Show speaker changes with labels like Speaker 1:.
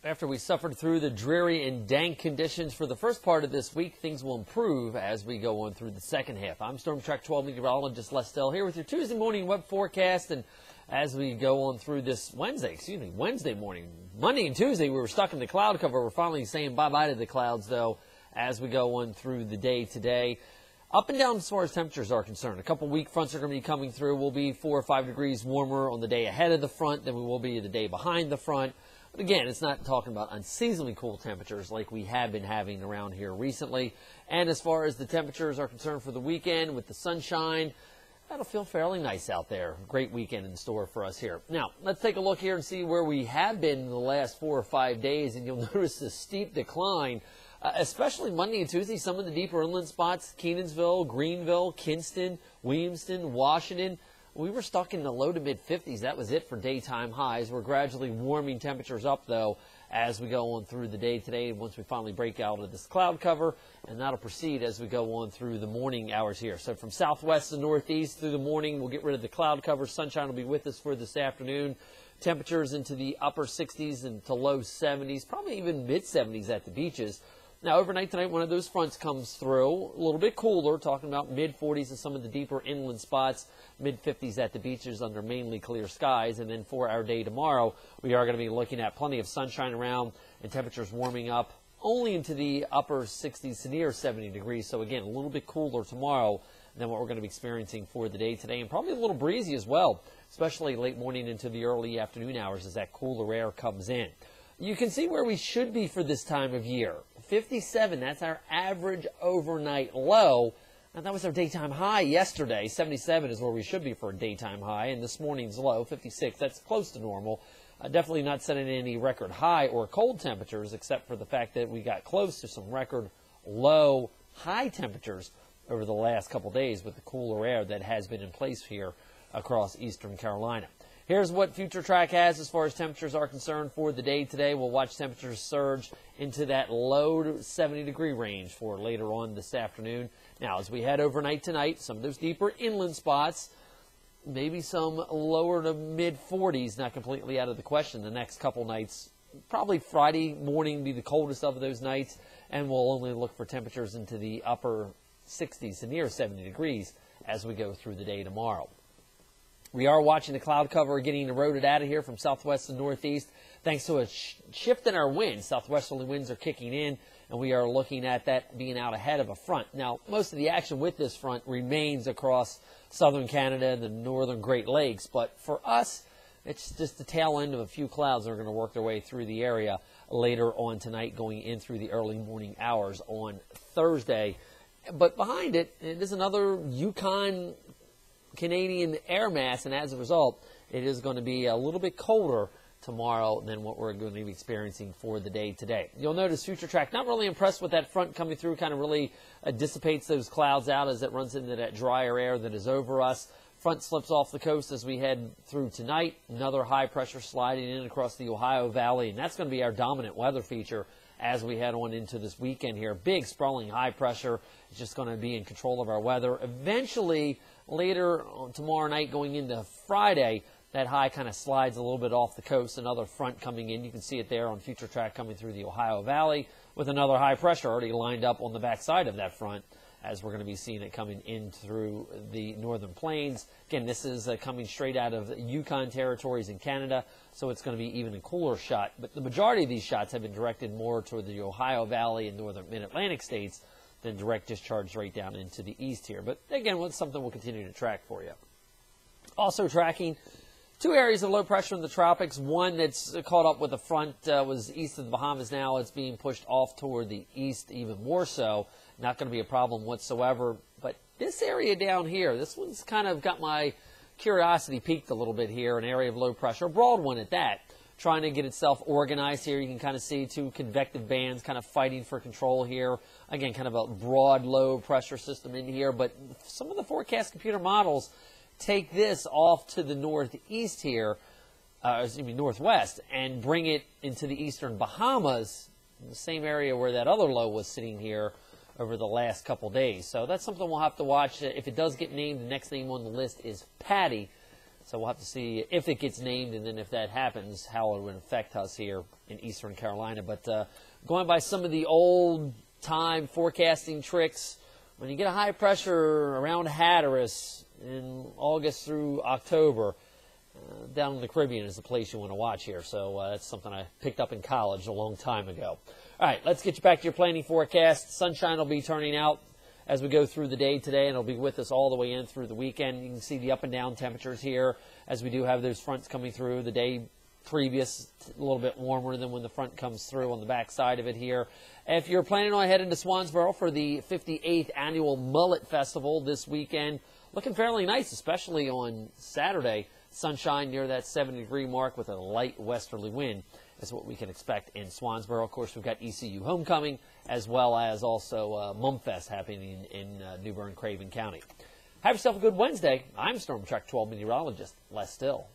Speaker 1: After we suffered through the dreary and dank conditions for the first part of this week, things will improve as we go on through the second half. I'm Storm Track 12 meteorologist Les Stell here with your Tuesday morning web forecast. And as we go on through this Wednesday morning, Monday and Tuesday, we were stuck in the cloud cover. We're finally saying bye-bye to the clouds, though, as we go on through the day today. Up and down as far as temperatures are concerned. A couple weak fronts are going to be coming through. We'll be 4 or 5 degrees warmer on the day ahead of the front than we will be the day behind the front. But again, it's not talking about unseasonably cool temperatures like we have been having around here recently. And as far as the temperatures are concerned for the weekend with the sunshine, that'll feel fairly nice out there. Great weekend in store for us here. Now, let's take a look here and see where we have been in the last 4 or 5 days. And you'll notice the steep decline, especially Monday and Tuesday. Some of the deeper inland spots, Kenansville, Greenville, Kinston, Williamston, Washington. We were stuck in the low to mid-50s. That was it for daytime highs. We're gradually warming temperatures up, though, as we go on through the day today, once we finally break out of this cloud cover, and that'll proceed as we go on through the morning hours here. So from southwest to northeast through the morning, we'll get rid of the cloud cover. Sunshine will be with us for this afternoon. Temperatures into the upper 60s and to low 70s, probably even mid-70s at the beaches. Now, overnight tonight, one of those fronts comes through, a little bit cooler, talking about mid-40s in some of the deeper inland spots, mid-50s at the beaches under mainly clear skies. And then for our day tomorrow, we are going to be looking at plenty of sunshine around and temperatures warming up only into the upper 60s to near 70 degrees. So, again, a little bit cooler tomorrow than what we're going to be experiencing for the day today. And probably a little breezy as well, especially late morning into the early afternoon hours as that cooler air comes in. You can see where we should be for this time of year. 57, that's our average overnight low. And that was our daytime high yesterday. 77 is where we should be for a daytime high. And this morning's low, 56, that's close to normal. Definitely not setting any record high or cold temperatures, except for the fact that we got close to some record low high temperatures over the last couple days with the cooler air that has been in place here across eastern Carolina. Here's what Future Track has as far as temperatures are concerned for the day today. We'll watch temperatures surge into that low 70-degree range for later on this afternoon. Now, as we head overnight tonight, some of those deeper inland spots, maybe some lower to mid-40s, not completely out of the question the next couple nights. Probably Friday morning be the coldest of those nights, and we'll only look for temperatures into the upper 60s to near 70 degrees as we go through the day tomorrow. We are watching the cloud cover getting eroded out of here from southwest to northeast thanks to a shift in our winds. Southwesterly winds are kicking in, and we are looking at that being out ahead of a front. Now, most of the action with this front remains across southern Canada and the northern Great Lakes, but for us, it's just the tail end of a few clouds that are going to work their way through the area later on tonight, going in through the early morning hours on Thursday. But behind it, it is another Yukon Canadian air mass, and as a result, it is going to be a little bit colder tomorrow than what we're going to be experiencing for the day today. You'll notice Future Track not really impressed with that front coming through, kind of really dissipates those clouds out as it runs into that drier air that is over us. Front slips off the coast as we head through tonight. Another high pressure sliding in across the Ohio Valley, and that's going to be our dominant weather feature as we head on into this weekend here. Big, sprawling high pressure is just going to be in control of our weather. Eventually, later on tomorrow night going into Friday, that high kind of slides a little bit off the coast. Another front coming in. You can see it there on Future Track coming through the Ohio Valley with another high pressure already lined up on the backside of that front as we're going to be seeing it coming in through the northern plains. Again, this is coming straight out of Yukon territories in Canada, so it's going to be even a cooler shot. But the majority of these shots have been directed more toward the Ohio Valley and northern mid-Atlantic states than direct discharge right down into the east here. But again, it's something we'll continue to track for you. Also tracking two areas of low pressure in the tropics. One that's caught up with the front was east of the Bahamas now. It's being pushed off toward the east even more so. Not going to be a problem whatsoever. But this area down here, this one's kind of got my curiosity piqued a little bit here, an area of low pressure, a broad one at that, trying to get itself organized here. You can kind of see two convective bands kind of fighting for control here. Again, kind of a broad low pressure system in here. But some of the forecast computer models take this off to the northeast here, northwest, and bring it into the eastern Bahamas, the same area where that other low was sitting here over the last couple days. So that's something we'll have to watch. If it does get named, the next name on the list is Patty. So we'll have to see if it gets named, and then if that happens, how it would affect us here in Eastern Carolina. But going by some of the old-time forecasting tricks, when you get a high pressure around Hatteras in August through October, down in the Caribbean is the place you want to watch here. So that's something I picked up in college a long time ago. All right, let's get you back to your planning forecast. Sunshine will be turning out as we go through the day today, and it'll be with us all the way in through the weekend. You can see the up and down temperatures here as we do have those fronts coming through. The day previous, a little bit warmer than when the front comes through on the back side of it here. If you're planning on heading to Swansboro for the 58th Annual Mullet Festival this weekend, looking fairly nice, especially on Saturday. Sunshine near that 70-degree mark with a light westerly wind is what we can expect in Swansboro. Of course, we've got ECU Homecoming as well as also Mumfest happening in New Bern, Craven County. Have yourself a good Wednesday. I'm Storm Track 12 meteorologist Les Still.